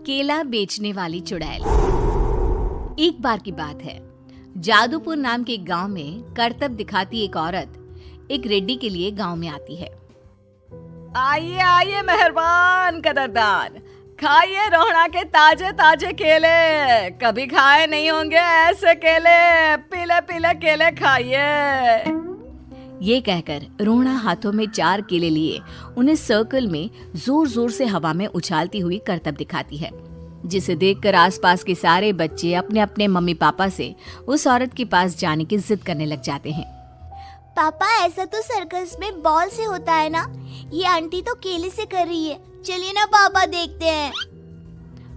केला बेचने वाली चुड़ैल। एक बार की बात है, जादूपुर नाम के गांव में करतब दिखाती एक औरत एक रेड्डी के लिए गांव में आती है। आइए आइए मेहरबान कदरदान, खाइए रोहड़ा के ताजे ताजे केले। कभी खाए नहीं होंगे ऐसे केले, पीले पीले केले खाइए। ये कहकर रोहड़ा हाथों में 4 केले लिए उन्हें सर्कल में जोर जोर से हवा में उछालती हुई करतब दिखाती है, जिसे देखकर आसपास के सारे बच्चे अपने अपने मम्मी पापा से उस औरत के पास जाने की जिद करने लग जाते हैं। पापा, ऐसा तो सर्कस में बॉल से होता है ना, ये आंटी तो केले से कर रही है। चलिए ना पापा, देखते हैं।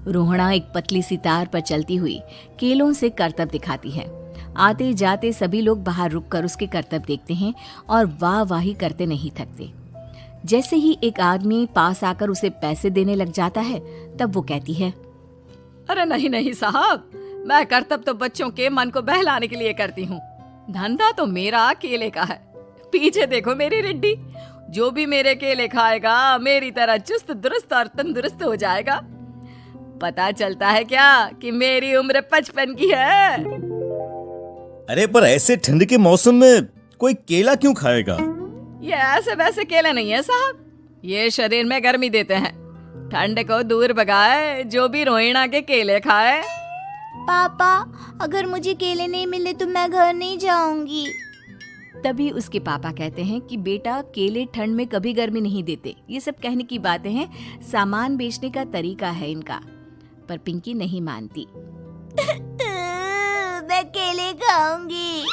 रोहड़ा एक पतली सी तार पर चलती हुई केलों से करतब दिखाती है। आते जाते सभी लोग बाहर रुककर उसके करतब देखते हैं और वाह वाही करते नहीं थकते। जैसे ही एक आदमी पास आकर उसे पैसे देने लग जाता है, तब वो कहती है, अरे नहीं नहीं साहब, मैं करतब तो बच्चों के मन को बहलाने के लिए करती हूँ। धंधा तो मेरा केले का है। पीछे देखो मेरी रिड्डी, जो भी मेरे केले खाएगा मेरी तरह चुस्त दुरुस्त और तंदुरुस्त हो जाएगा। पता चलता है क्या कि मेरी उम्र 55 की है। अरे पर ऐसे ठंड के मौसम में कोई केला क्यों खाएगा? ये ऐसे वैसे केले नहीं है साहब, ये शरीर में गर्मी देते हैं। ठंड को दूर भगाए जो भी रोहिणा के केले खाए। पापा, अगर मुझे केले नहीं मिले तो मैं घर नहीं जाऊंगी। तभी उसके पापा कहते हैं कि बेटा, केले ठंड में कभी गर्मी नहीं देते। ये सब कहने की बातें हैं, सामान बेचने का तरीका है इनका। पर पिंकी नहीं मानती। मैं केले खाऊंगी।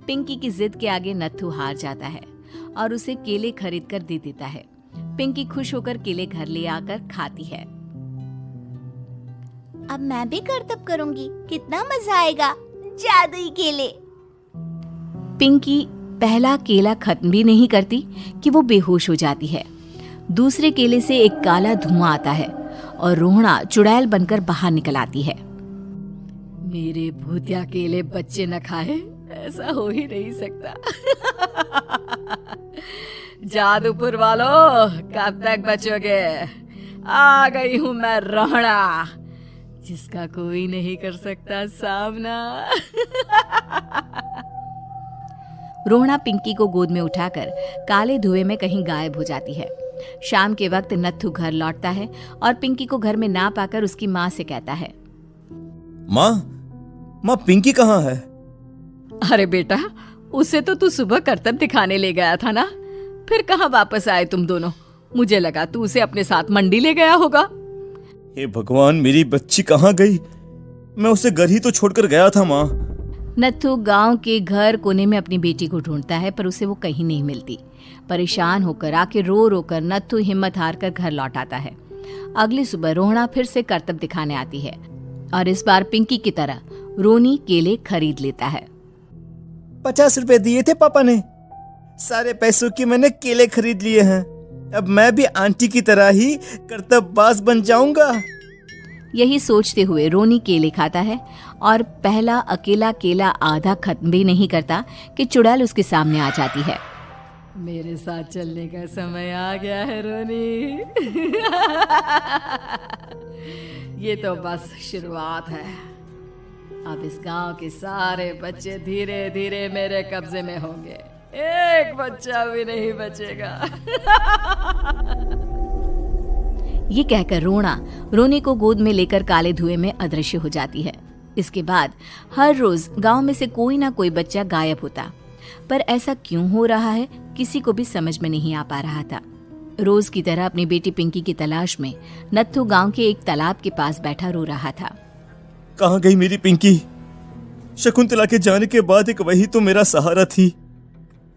पिंकी की जिद के आगे नत्थू हार जाता है और उसे केले खरीद कर दे देता है। पिंकी खुश होकर केले घर ले आकर खाती है। अब मैं भी करतब करूंगी, कितना मजा आएगा। जादुई केले। पिंकी पहला केला खत्म भी नहीं करती कि वो बेहोश हो जाती है। दूसरे केले से एक काला धुआं आता है और रोहड़ा चुड़ैल बनकर बाहर निकल आती है। मेरे भूतिया केले बच्चे न खाए, ऐसा हो ही नहीं सकता। जादूपुर वालों, कब तक बचोगे? आ गई हूँ मैं रोहड़ा, जिसका कोई नहीं कर सकता सामना। रोहड़ा पिंकी को गोद में उठाकर काले धुएं में कहीं गायब हो जाती है। शाम के वक्त नत्थू घर लौटता है और पिंकी को घर में ना पाकर उसकी माँ से कहता है, माँ पिंकी कहाँ है? अरे बेटा, उसे तो तू सुबह करतब दिखाने ले गया था ना, फिर कहाँ वापस आए तुम दोनों? मुझे लगा तू उसे अपने साथ मंडी ले गया होगा। हे भगवान, मेरी बच्ची कहाँ गई? मैं उसे घर ही तो छोड़कर गया था माँ। नत्थू गांव के घर कोने में अपनी बेटी को ढूंढता है, पर उसे वो कहीं नहीं मिलती। परेशान होकर आके रो रो कर नत्थू हिम्मत हार कर घर लौट आता है। अगली सुबह रोहड़ा फिर से करतब दिखाने आती है और इस बार पिंकी की तरह रोनी केले खरीद लेता है। 50 रुपए दिए थे पापा ने, सारे पैसों की मैंने केले खरीद लिए हैं। अब मैं भी आंटी की तरह ही करतबबाज बन जाऊंगा। यही सोचते हुए रोनी केले खाता है और पहला अकेला केला आधा खत्म भी नहीं करता कि चुड़ैल उसके सामने आ जाती है। मेरे साथ चलने का समय आ गया है रोनी। ये तो बस शुरुआत है। अब इस गांव के सारे बच्चे धीरे धीरे मेरे कब्जे में होंगे, एक बच्चा भी नहीं बचेगा। ये कहकर रोना रोनी को गोद में लेकर काले धुएं में अदृश्य हो जाती है। इसके बाद हर रोज गांव में से कोई ना कोई बच्चा गायब होता, पर ऐसा क्यों हो रहा है किसी को भी समझ में नहीं आ पा रहा था। रोज की तरह अपनी बेटी पिंकी की तलाश में नत्थू गांव के एक तालाब के पास बैठा रो रहा था। कहाँ गई मेरी पिंकी? शकुंतला के जाने के बाद एक वही तो मेरा सहारा थी।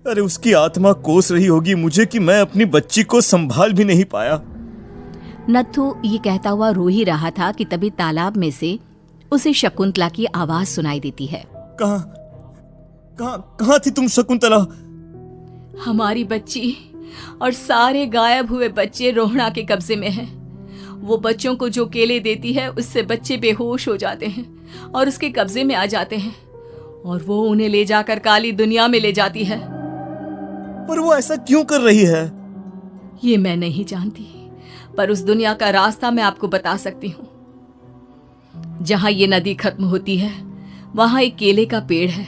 अरे उसकी आत्मा कोस रही होगी मुझे कि मैं अपनी बच्ची को संभाल भी नहीं पाया। नत्थू ये कहता हुआ रो ही रहा था कि तभी तालाब में से उसे शकुंतला की आवाज सुनाई देती है। कहाँ थी तुम शकुंतला? हमारी बच्ची और सारे गायब हुए बच्चे रोहड़ा के कब्जे में हैं। वो बच्चों को जो केले देती है उससे बच्चे बेहोश हो जाते हैं और उसके कब्जे में आ जाते हैं और वो उन्हें ले जाकर काली दुनिया में ले जाती है। पर वो ऐसा क्यों कर रही है? ये मैं नहीं जानती, पर उस दुनिया का रास्ता मैं आपको बता सकती हूँ। जहां ये नदी खत्म होती है वहां एक केले का पेड़ है,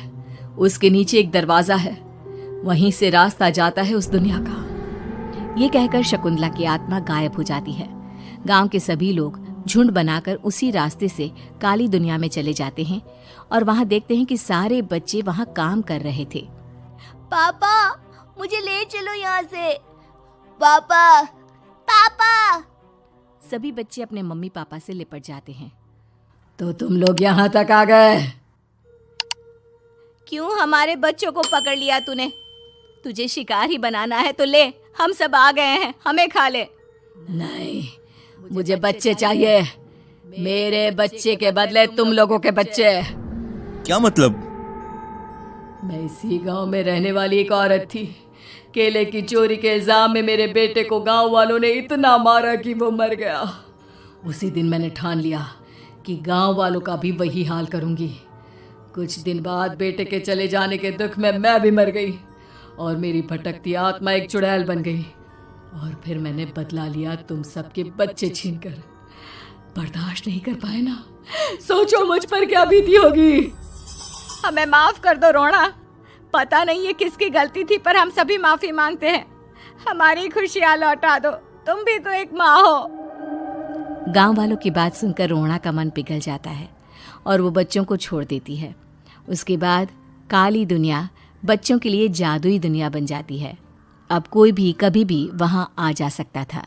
उसके नीचे एक दरवाजा है, वहीं से रास्ता जाता है उस दुनिया का। ये कहकर शकुंतला की आत्मा गायब हो जाती है। गांव के सभी लोग झुंड बनाकर उसी रास्ते से काली दुनिया में चले जाते हैं और वहां देखते हैं कि सारे बच्चे वहां काम कर रहे थे। पापा मुझे ले चलो यहाँ से। पापा पापा। सभी बच्चे अपने मम्मी पापा से लिपट जाते हैं। तो तुम लोग यहाँ तक आ गए? क्यों हमारे बच्चों को पकड़ लिया तूने? तुझे शिकार ही बनाना है तो ले, हम सब आ गए हैं, हमें खा ले। नहीं, मुझे बच्चे चाहिए, मेरे बच्चे के बदले तुम लोगों के बच्चे। क्या मतलब? मैं इसी गांव में रहने वाली एक औरत थी। केले की चोरी के इल्जाम में मेरे बेटे को गांव वालों ने इतना मारा कि वो मर गया। उसी दिन मैंने ठान लिया कि गांव वालों का भी वही हाल करूंगी। कुछ दिन बाद बेटे के चले जाने के दुख में मैं भी मर गई और मेरी भटकती आत्मा एक चुड़ैल बन गई। और फिर मैंने बदला लिया तुम सबके बच्चे छीनकर। बर्दाश्त नहीं कर पाए ना, सोचो मुझ पर क्या बीती होगी। हमें माफ कर दो रोना, पता नहीं ये किसकी गलती थी पर हम सभी माफी मांगते हैं। हमारी खुशियां लौटा दो, तुम भी तो एक माँ हो। गांव वालों की बात सुनकर रोना का मन पिघल जाता है और वो बच्चों को छोड़ देती है। उसके बाद काली दुनिया बच्चों के लिए जादुई दुनिया बन जाती है। अब कोई भी कभी भी वहां आ जा सकता था।